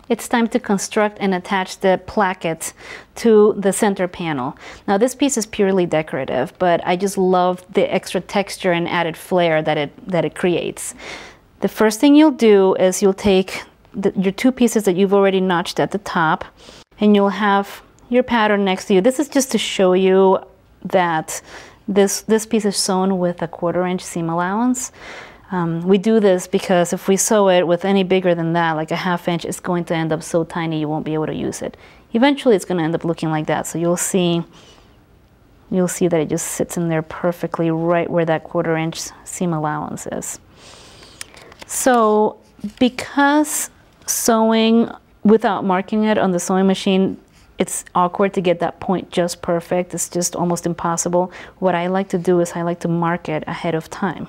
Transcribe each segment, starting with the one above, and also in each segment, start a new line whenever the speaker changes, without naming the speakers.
it's time to construct and attach the placket to the center panel. Now this piece is purely decorative, but I just love the extra texture and added flair that it creates. The first thing you'll do is you'll take your two pieces that you've already notched at the top, and you'll have your pattern next to you. This is just to show you that this piece is sewn with a 1/4 inch seam allowance. We do this because if we sew it with any bigger than that, like a 1/2 inch, it's going to end up so tiny you won't be able to use it. Eventually it's going to end up looking like that. So you'll see that it just sits in there perfectly right where that 1/4 inch seam allowance is. So because sewing without marking it on the sewing machine, it's awkward to get that point just perfect. It's just almost impossible. What I like to do is I like to mark it ahead of time.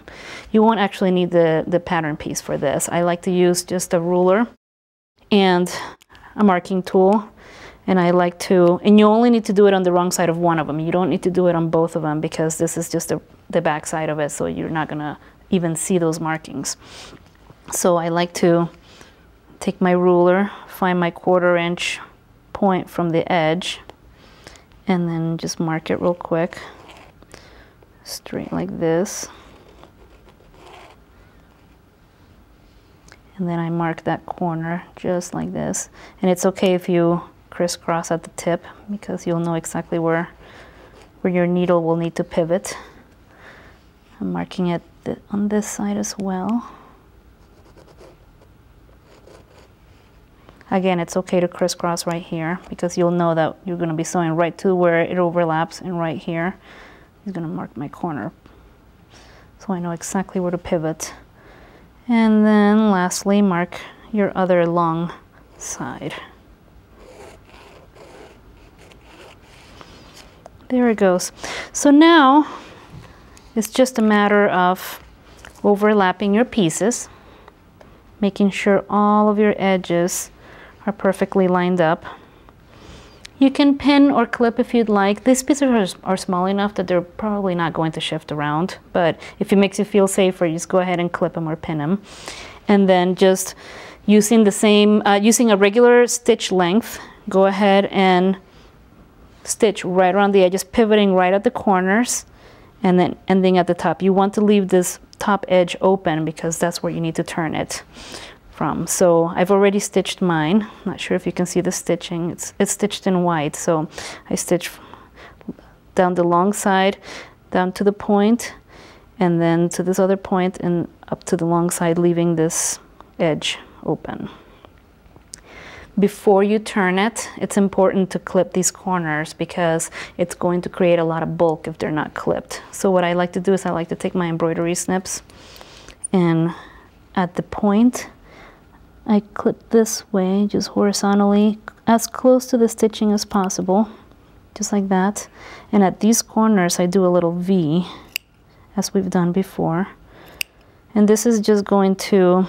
You won't actually need the pattern piece for this. I like to use just a ruler and a marking tool. And and you only need to do it on the wrong side of one of them. You don't need to do it on both of them because this is just the back side of it, so you're not gonna even see those markings. So I like to take my ruler, find my 1/4 inch point from the edge, and then just mark it real quick, straight like this. And then I mark that corner just like this. And it's okay if you crisscross at the tip because you'll know exactly where your needle will need to pivot. I'm marking it on this side as well. Again, it's okay to crisscross right here because you'll know that you're going to be sewing right to where it overlaps, and right here I'm going to mark my corner so I know exactly where to pivot. And then lastly, mark your other long side. There it goes. So now it's just a matter of overlapping your pieces, making sure all of your edges are perfectly lined up. You can pin or clip if you'd like. These pieces are small enough that they're probably not going to shift around, but if it makes you feel safer, just go ahead and clip them or pin them. And then just using using a regular stitch length, go ahead and stitch right around the edges, pivoting right at the corners and then ending at the top. You want to leave this top edge open because that's where you need to turn it from. So I've already stitched mine. Not sure if you can see the stitching. It's stitched in white. So I stitch down the long side, down to the point, and then to this other point and up to the long side, leaving this edge open. Before you turn it, it's important to clip these corners because it's going to create a lot of bulk if they're not clipped. So what I like to do is I like to take my embroidery snips, and at the point I clip this way, just horizontally, as close to the stitching as possible, just like that. And at these corners I do a little V, as we've done before. And this is just going to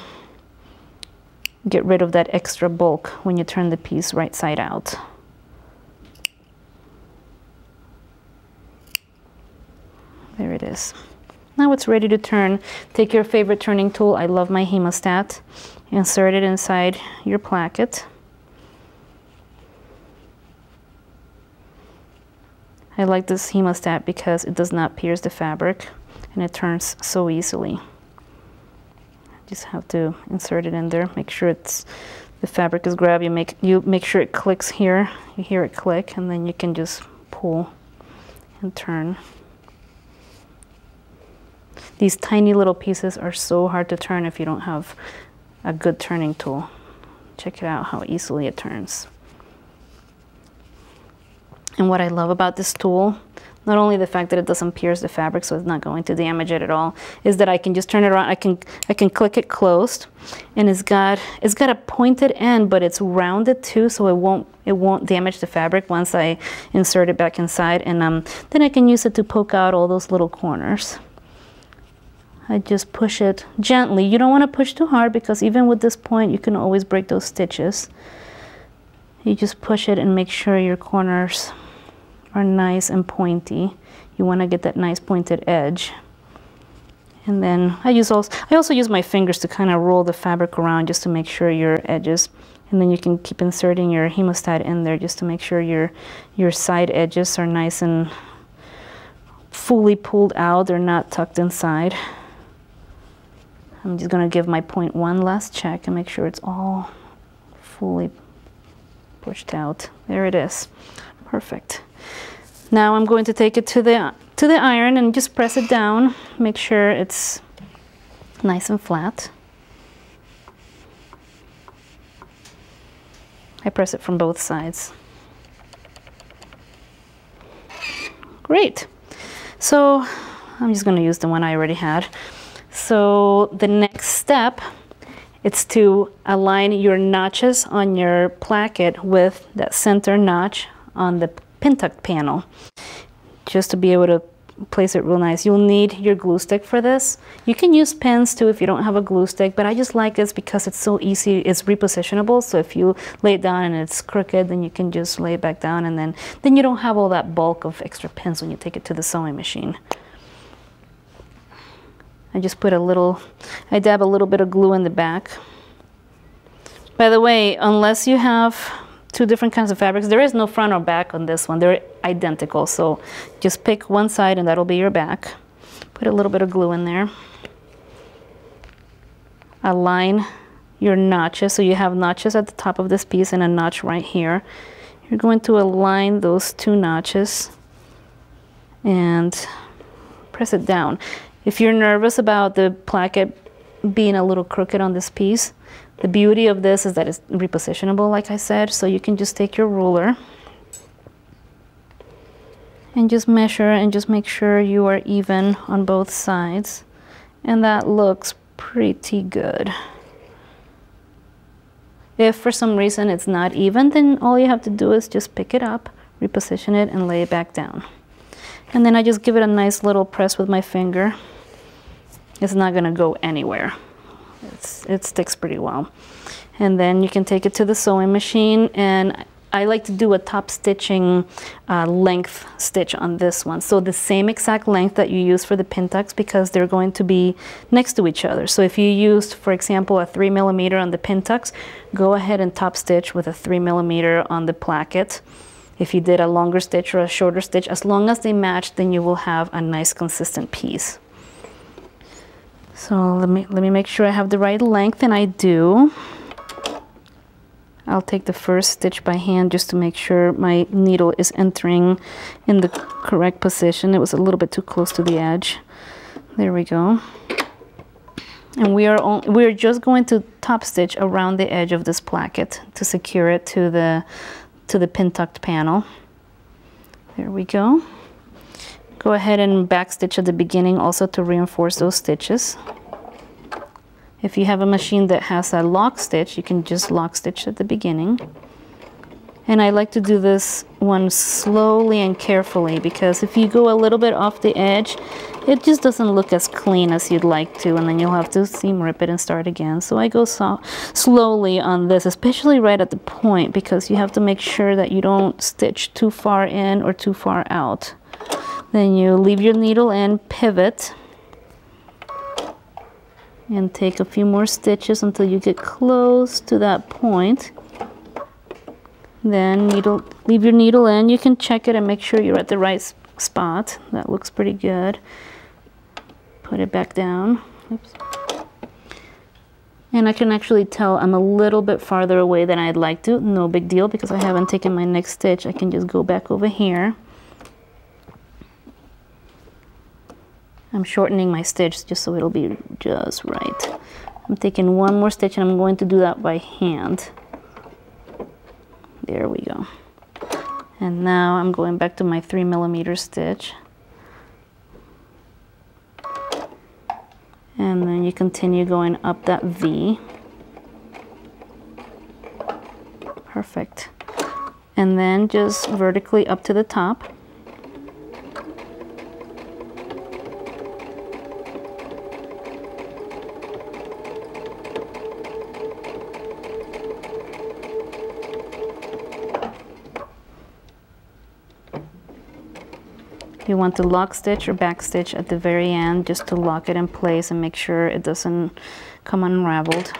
get rid of that extra bulk when you turn the piece right side out. There it is. Now it's ready to turn. Take your favorite turning tool. I love my hemostat. Insert it inside your placket. I like this hemostat because it does not pierce the fabric and it turns so easily. Just have to insert it in there, make sure the fabric is grabbed. You make sure it clicks here. You hear it click, and then you can just pull and turn. These tiny little pieces are so hard to turn if you don't have a good turning tool. Check it out how easily it turns. And what I love about this tool, not only the fact that it doesn't pierce the fabric, so it's not going to damage it at all, is that I can just turn it around. I can click it closed, and it's got a pointed end, but it's rounded too, so it won't damage the fabric once I insert it back inside. And then I can use it to poke out all those little corners. I just push it gently. You don't want to push too hard because even with this point, you can always break those stitches. You just push it and make sure your corners are nice and pointy. You want to get that nice pointed edge. And then I also use my fingers to kind of roll the fabric around just to make sure your edges And then you can keep inserting your hemostat in there just to make sure your side edges are nice and fully pulled out. They're not tucked inside. I'm just going to give my 0.1 last check and make sure it's all fully pushed out. There it is. Perfect. Now I'm going to take it to the iron and just press it down. Make sure it's nice and flat. I press it from both sides. Great. So I'm just going to use the one I already had. So the next step is to align your notches on your placket with that center notch on the pin tuck panel, just to be able to place it real nice. You'll need your glue stick for this. You can use pins too if you don't have a glue stick, but I just like this because it's so easy. It's repositionable, so if you lay it down and it's crooked, then you can just lay it back down, and then you don't have all that bulk of extra pins when you take it to the sewing machine. I just put I dab a little bit of glue in the back. By the way, unless you have two different kinds of fabrics, there is no front or back on this one. They're identical, so just pick one side and that'll be your back. Put a little bit of glue in there. Align your notches, so you have notches at the top of this piece and a notch right here. You're going to align those two notches and press it down. If you're nervous about the placket being a little crooked on this piece, the beauty of this is that it's repositionable, like I said, so you can just take your ruler and just measure and just make sure you are even on both sides. And that looks pretty good. If for some reason it's not even, then all you have to do is just pick it up, reposition it, and lay it back down. And then I just give it a nice little press with my finger. It's not going to go anywhere. It sticks pretty well. And then you can take it to the sewing machine, and I like to do a top stitching length stitch on this one. So the same exact length that you use for the pin tucks, because they're going to be next to each other. So if you used, for example, a 3mm on the pin tucks, go ahead and top stitch with a 3mm on the placket. If you did a longer stitch or a shorter stitch, as long as they match, then you will have a nice consistent piece. So let me make sure I have the right length, and I do. I'll take the first stitch by hand just to make sure my needle is entering in the correct position. It was a little bit too close to the edge. There we go. And we're just going to top stitch around the edge of this placket to secure it to the pin tucked panel. There we go. Go ahead and back stitch at the beginning also to reinforce those stitches. If you have a machine that has a lock stitch, you can just lock stitch at the beginning. And I like to do this one slowly and carefully, because if you go a little bit off the edge, it just doesn't look as clean as you'd like to, and then you'll have to seam rip it and start again. So I go slowly on this, especially right at the point, because you have to make sure that you don't stitch too far in or too far out. Then you leave your needle in, pivot, and take a few more stitches until you get close to that point. Then leave your needle in. You can check it and make sure you're at the right spot. That looks pretty good. Put it back down. Oops. And I can actually tell I'm a little bit farther away than I'd like to. No big deal, because I haven't taken my next stitch. I can just go back over here. I'm shortening my stitch just so it'll be just right. I'm taking one more stitch, and I'm going to do that by hand. There we go. And now I'm going back to my 3mm stitch. And then you continue going up that V. Perfect. And then just vertically up to the top. You want to lock stitch or back stitch at the very end just to lock it in place and make sure it doesn't come unraveled.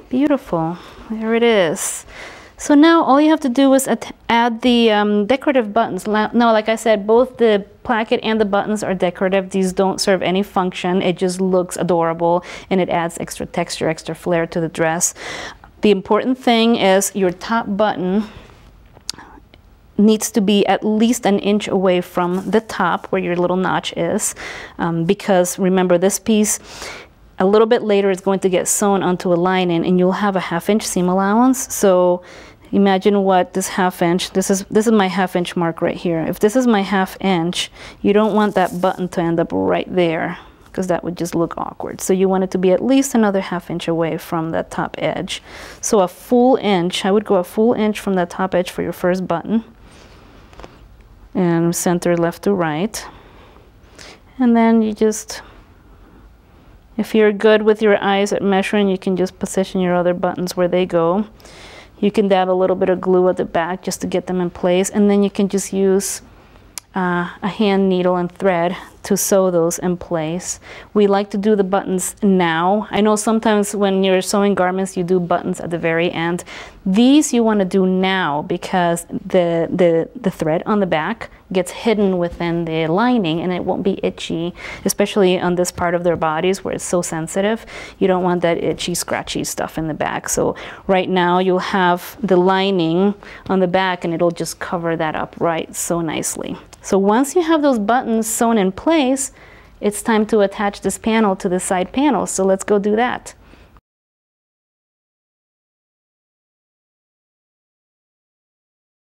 Beautiful. There it is. So now all you have to do is add the decorative buttons. Now, like I said, both the placket and the buttons are decorative. These don't serve any function. It just looks adorable and it adds extra texture, extra flair to the dress. The important thing is your top button needs to be at least an inch away from the top where your little notch is, because remember, this piece a little bit later is going to get sewn onto a lining and you'll have a 1/2 inch seam allowance. So imagine what this 1/2 inch, this is my 1/2 inch mark right here. If this is my 1/2 inch, you don't want that button to end up right there, because that would just look awkward. So you want it to be at least another 1/2 inch away from that top edge. So a full inch, I would go a full inch from that top edge for your first button. And center left to right. And then you just, if you're good with your eyes at measuring, you can just position your other buttons where they go. You can dab a little bit of glue at the back just to get them in place, and then you can just use a hand needle and thread to sew those in place. We like to do the buttons now. I know sometimes when you're sewing garments you do buttons at the very end. These you want to do now because the thread on the back gets hidden within the lining and it won't be itchy, especially on this part of their bodies where it's so sensitive. You don't want that itchy, scratchy stuff in the back. So right now you'll have the lining on the back and it'll just cover that up right so nicely. So once you have those buttons sewn in place, it's time to attach this panel to the side panel. So let's go do that.